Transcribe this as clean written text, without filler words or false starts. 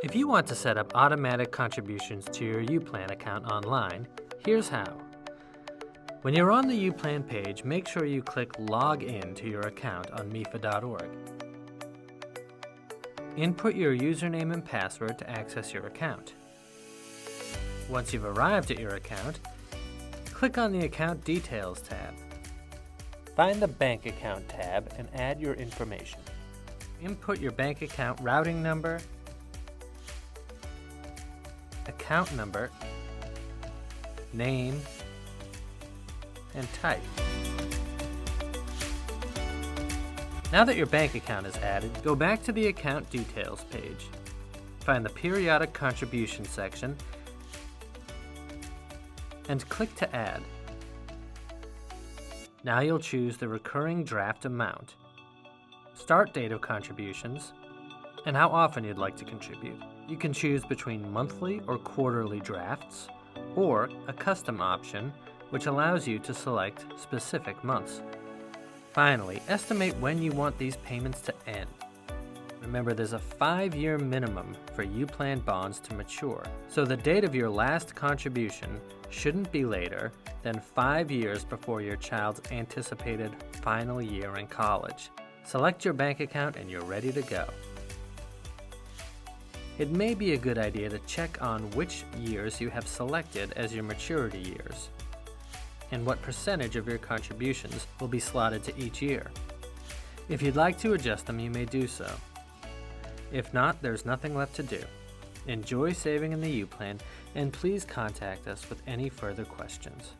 If you want to set up automatic contributions to your U.Plan account online, here's how. When you're on the U.Plan page, make sure you click Log In to your account on MEFA.org. Input your username and password to access your account. Once you've arrived at your account, click on the Account Details tab. Find the Bank Account tab and add your information. Input your bank account routing number, account number, name, and type. Now that your bank account is added, go back to the Account Details page. Find the Periodic Contribution section and click to Add. Now you'll choose the recurring draft amount, start date of contributions, and how often you'd like to contribute. You can choose between monthly or quarterly drafts, or a custom option which allows you to select specific months. Finally, estimate when you want these payments to end. Remember, there's a 5-year minimum for U.Plan bonds to mature, so the date of your last contribution shouldn't be later than 5 years before your child's anticipated final year in college. Select your bank account and you're ready to go. It may be a good idea to check on which years you have selected as your maturity years, and what percentage of your contributions will be slotted to each year. If you'd like to adjust them, you may do so. If not, there's nothing left to do. Enjoy saving in the U-Plan, and please contact us with any further questions.